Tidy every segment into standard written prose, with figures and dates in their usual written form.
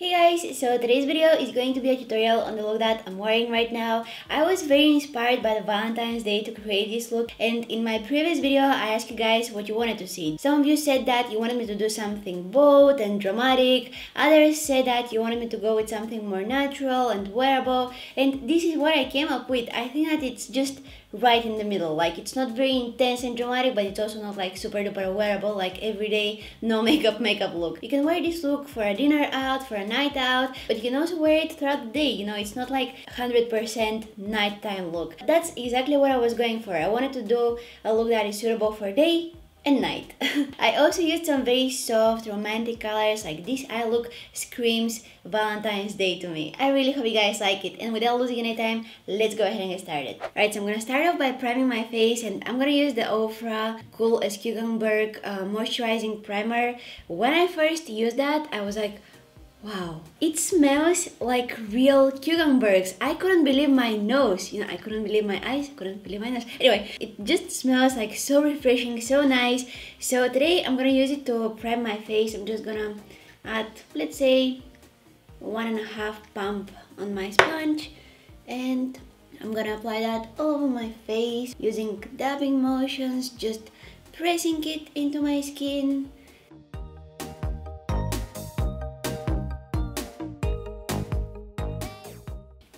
Hey guys, so today's video is going to be a tutorial on the look that I'm wearing right now. I was very inspired by the Valentine's Day to create this look, and in my previous video I asked you guys what you wanted to see. Some of you said that you wanted me to do something bold and dramatic, others said that you wanted me to go with something more natural and wearable, and this is what I came up with. I think that it's just right in the middle. Like, it's not very intense and dramatic, but it's also not like super duper wearable, like everyday no makeup look. You can wear this look for a dinner out, for a night out, but you can also wear it throughout the day. You know, it's not like 100% nighttime look. That's exactly what I was going for. I wanted to do a look that is suitable for day and night. I also used some very soft romantic colors. Like, this eye look screams Valentine's Day to me. I really hope you guys like it, and without losing any time, let's go ahead and get started. Alright, so I'm gonna start off by priming my face, and I'm gonna use the Ofra Cool as Cucumber moisturizing primer. When I first used that, I was like, wow, it smells like real cucumbers. I couldn't believe my nose. You know, I couldn't believe my eyes, I couldn't believe my nose. Anyway, it just smells like so refreshing, so nice. So today I'm gonna use it to prime my face. I'm just gonna add, let's say, 1.5 pump on my sponge, and I'm gonna apply that all over my face using dabbing motions, just pressing it into my skin.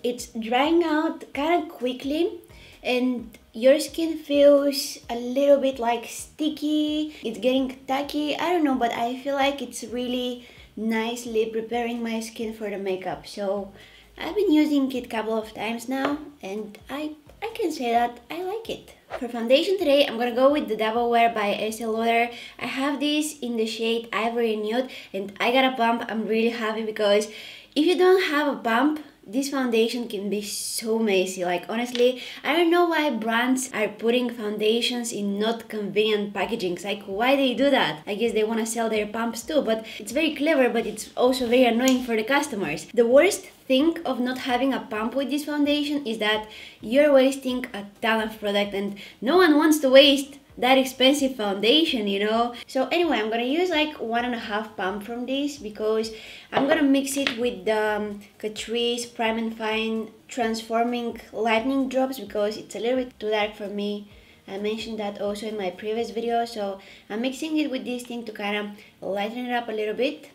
It's drying out kind of quickly, and your skin feels a little bit like sticky. It's getting tacky. I don't know, but I feel like it's really nicely preparing my skin for the makeup. So I've been using it a couple of times now, and I can say that I like it. For foundation today, I'm gonna go with the Double Wear by Estee Lauder. I have this in the shade Ivory Nude, and I got a pump. I'm really happy because if you don't have a pump, this foundation can be so messy. Like, honestly, I don't know why brands are putting foundations in not convenient packagings. Like, why they do that? I guess they want to sell their pumps too, but it's very clever, but it's also very annoying for the customers. The worst thing of not having a pump with this foundation is that you're wasting a ton of product, and no one wants to waste that expensive foundation, you know. So anyway, I'm gonna use like 1.5 pump from this because I'm gonna mix it with the Catrice Prime and Fine Transforming Lightning Drops because it's a little bit too dark for me. I mentioned that also in my previous video, so I'm mixing it with this thing to kind of lighten it up a little bit,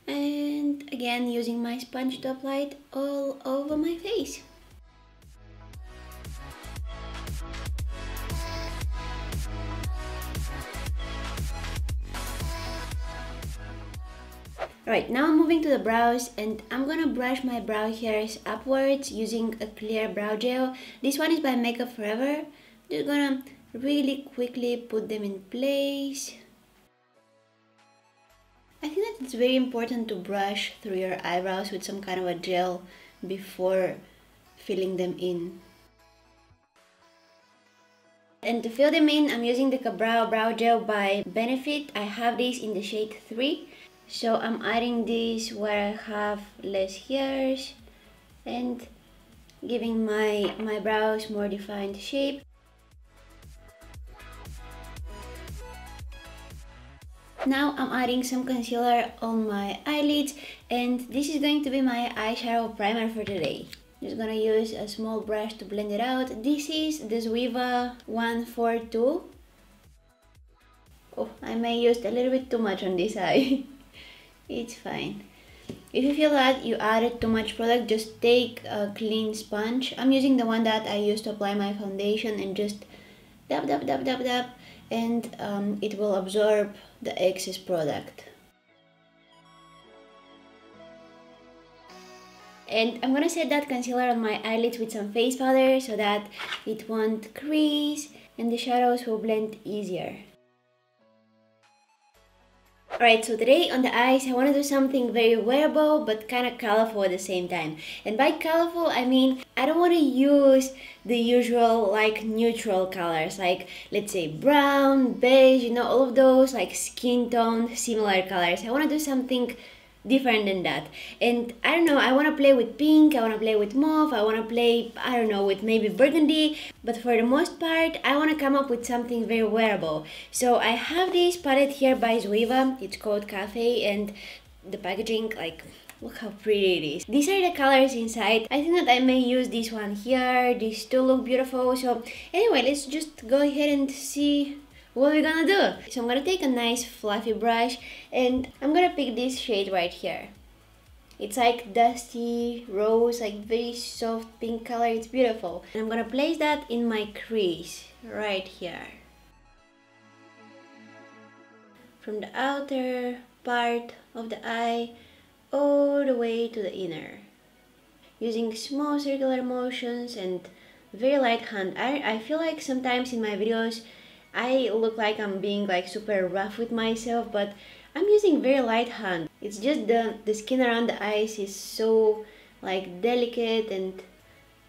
and again using my sponge to apply it all over my face. Right, now I'm moving to the brows, and I'm gonna brush my brow hairs upwards using a clear brow gel. This one is by Makeup Forever. Just gonna really quickly put them in place. I think that it's very important to brush through your eyebrows with some kind of a gel before filling them in. And to fill them in, I'm using the Cabral Brow Gel by Benefit. I have this in the shade 3. So I'm adding this where I have less hairs and giving my brows more defined shape. Now I'm adding some concealer on my eyelids, and this is going to be my eyeshadow primer for today. Just gonna use a small brush to blend it out. This is the Zoeva 142. Oh, I may use a little bit too much on this eye. It's fine. If you feel that you added too much product, just take a clean sponge. I'm using the one that I used to apply my foundation, and just dab, dab, dab, dab, dab, and it will absorb the excess product. And I'm gonna set that concealer on my eyelids with some face powder so that it won't crease and the shadows will blend easier. Alright, so today on the eyes, I want to do something very wearable but kind of colorful at the same time. And by colorful, I mean I don't want to use the usual like neutral colors, like let's say brown, beige, you know, all of those like skin tone similar colors. I want to do something different than that. And I don't know, I want to play with pink, I want to play with mauve, I want to play, I don't know, with maybe burgundy, but for the most part I want to come up with something very wearable. So I have this palette here by Zoeva, it's called Cafe, and the packaging, like, Look how pretty it is. These are the colors inside. I think that I may use this one here. These two look beautiful. So anyway, let's just go ahead and see what we're gonna do. So I'm gonna take a nice fluffy brush and I'm gonna pick this shade right here. It's like dusty rose, like very soft pink color. It's beautiful. And I'm gonna place that in my crease right here. From the outer part of the eye all the way to the inner, using small circular motions and very light hand. I feel like sometimes in my videos I look like I'm being like super rough with myself, but I'm using very light hand. It's just the skin around the eyes is so like delicate, and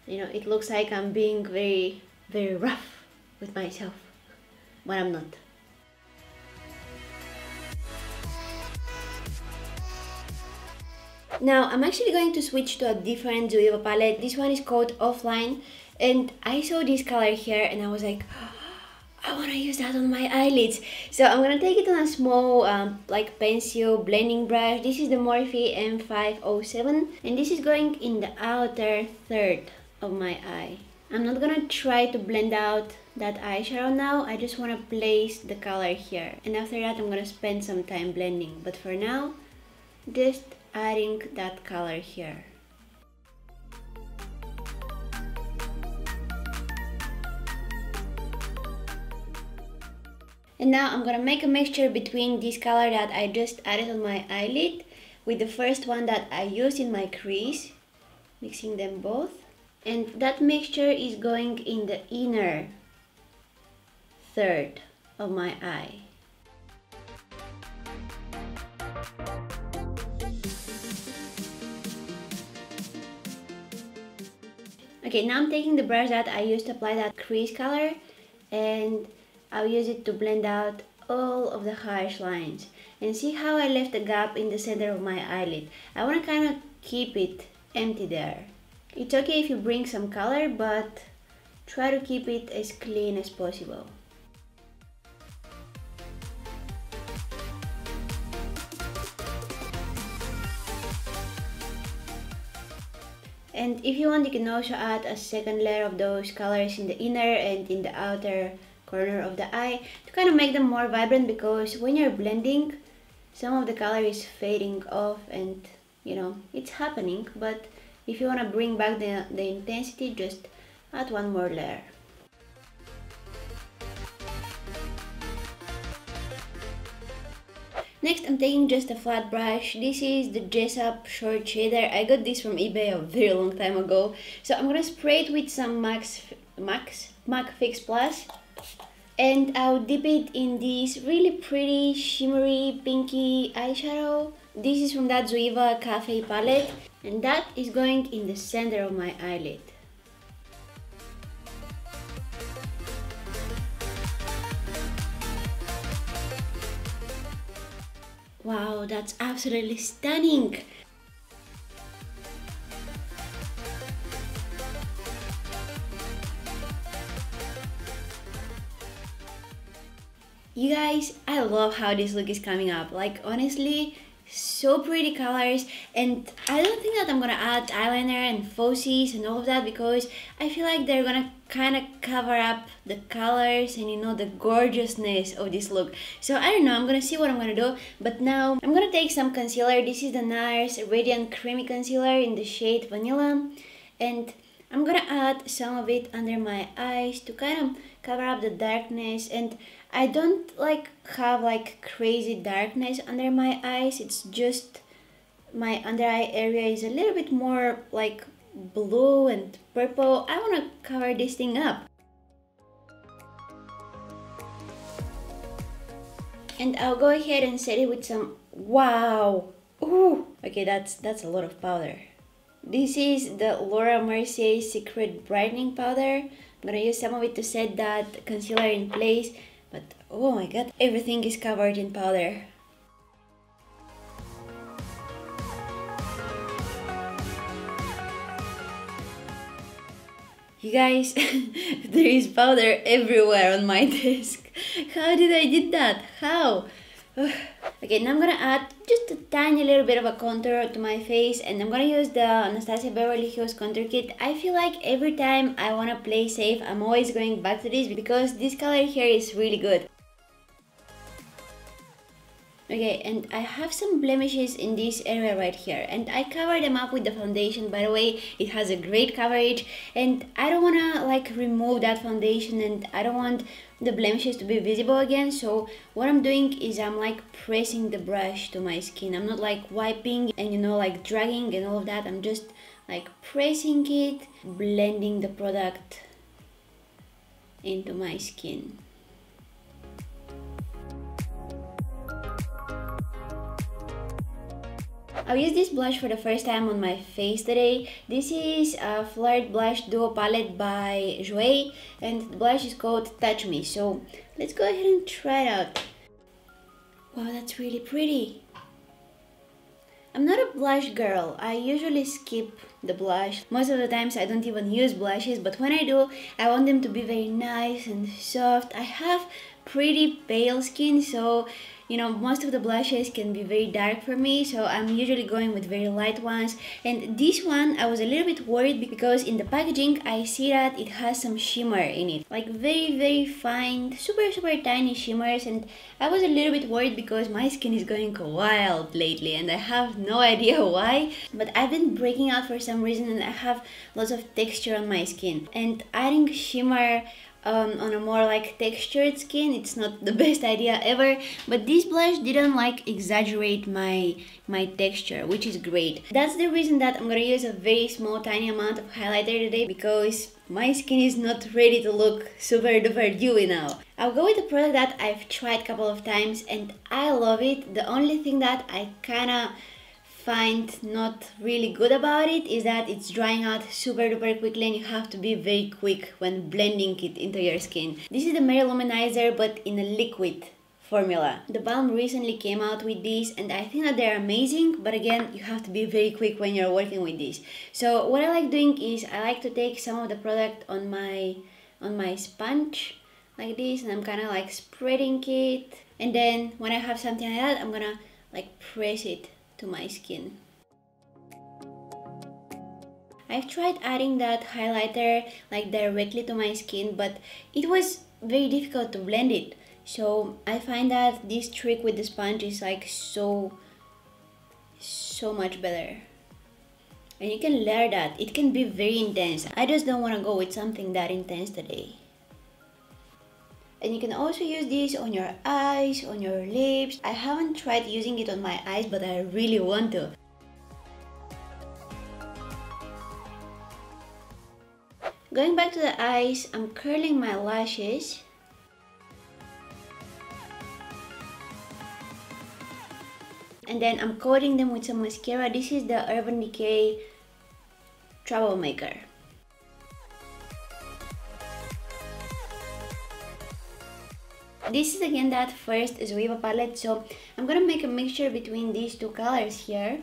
you know, it looks like I'm being very rough with myself, but I'm not. Now I'm actually going to switch to a different Zoeva palette. This one is called Offline, and I saw this color here and I was like, oh, I want to use that on my eyelids. So I'm gonna take it on a small like pencil blending brush. This is the Morphe M507 and this is going in the outer third of my eye. I'm not gonna try to blend out that eyeshadow now. I just want to place the color here, and after that I'm gonna spend some time blending, but for now just adding that color here. And now I'm gonna make a mixture between this color that I just added on my eyelid with the first one that I used in my crease, mixing them both. And that mixture is going in the inner third of my eye. Okay, now I'm taking the brush that I used to apply that crease color and I'll use it to blend out all of the harsh lines. And see how I left a gap in the center of my eyelid? I want to kind of keep it empty there. It's okay if you bring some color, but try to keep it as clean as possible. And if you want, you can also add a second layer of those colors in the inner and in the outer corner of the eye to kind of make them more vibrant, because when you're blending, some of the color is fading off and you know, it's happening. But if you want to bring back the intensity, just add one more layer. Next, I'm taking just a flat brush. This is the Jessup Short Shader. I got this from eBay a very long time ago. So I'm gonna spray it with some MAC Fix Plus. And I'll dip it in this really pretty shimmery pinky eyeshadow. This is from that Zoeva Cafe palette. And that is going in the center of my eyelid. Wow, that's absolutely stunning! You guys, I love how this look is coming up. Like, honestly, so pretty colors, and I don't think that I'm gonna add eyeliner and falsies and all of that, because I feel like they're gonna kind of cover up the colors and, you know, the gorgeousness of this look. So I don't know, I'm gonna see what I'm gonna do. But now I'm gonna take some concealer. This is the Nars Radiant Creamy concealer in the shade Vanilla, and I'm gonna add some of it under my eyes to kind of cover up the darkness. And I don't like have like crazy darkness under my eyes. It's just my under eye area is a little bit more like blue and purple. I want to cover this thing up. And I'll go ahead and set it with some, wow, ooh, okay, that's a lot of powder. This is the Laura Mercier Secret Brightening Powder. I'm gonna use some of it to set that concealer in place, but oh my god, everything is covered in powder. You guys, there is powder everywhere on my desk. How did I did that? How? Okay, now I'm gonna add just a tiny little bit of a contour to my face, and I'm gonna use the Anastasia Beverly Hills contour kit. I feel like every time I wanna play safe, I'm always going back to this because this color here is really good. Okay, and I have some blemishes in this area right here, and I covered them up with the foundation. By the way, it has a great coverage, and I don't wanna like remove that foundation, and I don't want the blemishes to be visible again. So what I'm doing is I'm like pressing the brush to my skin. I'm not like wiping and like dragging and all of that. I'm just like pressing it, blending the product into my skin. I'll use this blush for the first time on my face today. This is a Flirt Blush Duo Palette by Yayy, and the blush is called Touch Me. So let's go ahead and try it out. Wow, that's really pretty. I'm not a blush girl. I usually skip the blush. Most of the times I don't even use blushes, but when I do, I want them to be very nice and soft. I have pretty pale skin, so most of the blushes can be very dark for me, so I'm usually going with very light ones. And this one, I was a little bit worried because in the packaging, I see that it has some shimmer in it. Like very fine, super tiny shimmers, and I was a little bit worried because my skin is going wild lately and I have no idea why. But I've been breaking out for some reason and I have lots of texture on my skin. And adding shimmer on a more like textured skin, it's not the best idea ever, but this blush didn't like exaggerate my texture, which is great. That's the reason that I'm gonna use a very small tiny amount of highlighter today, because my skin is not ready to look super duper dewy now. I'll go with a product that I've tried a couple of times and I love it. The only thing that I kinda find not really good about it is that it's drying out super duper quickly and you have to be very quick when blending it into your skin. This is the Merrill Luminizer, but in a liquid formula. The Balm recently came out with these and I think that they're amazing, but again, you have to be very quick when you're working with this. So what I like doing is I like to take some of the product on my sponge like this, and I'm kind of like spreading it, and then when I have something like that, I'm gonna like press it to my skin. I've tried adding that highlighter like directly to my skin, but it was very difficult to blend it. So I find that this trick with the sponge is like so much better. And you can layer that. It can be very intense. I just don't want to go with something that intense today. And you can also use this on your eyes, on your lips. I haven't tried using it on my eyes, but I really want to. Going back to the eyes, I'm curling my lashes. And then I'm coating them with some mascara. This is the Urban Decay Troublemaker. This is again that first Zoeva palette, so I'm gonna make a mixture between these two colors here.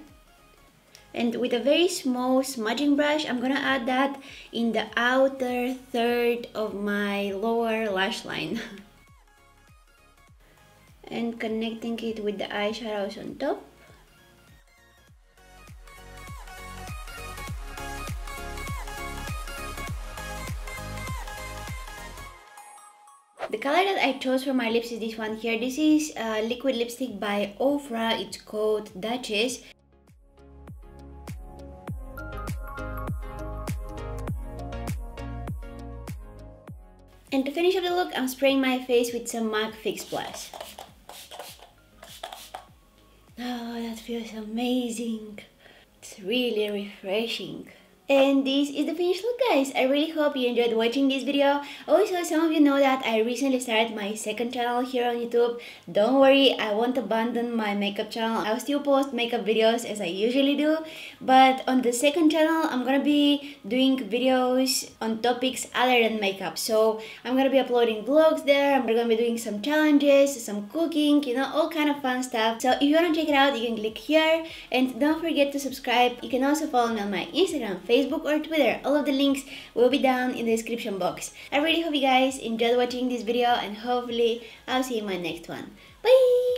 And with a very small smudging brush, I'm gonna add that in the outer third of my lower lash line. And connecting it with the eyeshadows on top. The color that I chose for my lips is this one here. This is a liquid lipstick by Ofra. It's called Duchess. And to finish up the look, I'm spraying my face with some MAC Fix Plus. Oh, that feels amazing. It's really refreshing. And this is the finished look, guys. I really hope you enjoyed watching this video. Also, some of you know that I recently started my second channel here on YouTube. Don't worry, I won't abandon my makeup channel. I'll still post makeup videos as I usually do. But on the second channel, I'm gonna be doing videos on topics other than makeup. So I'm gonna be uploading vlogs there. I'm gonna be doing some challenges, some cooking, all kind of fun stuff. So if you wanna check it out, you can click here. And don't forget to subscribe. You can also follow me on my Instagram, Facebook, or Twitter. All of the links will be down in the description box. I really hope you guys enjoyed watching this video, and hopefully I'll see you in my next one. Bye!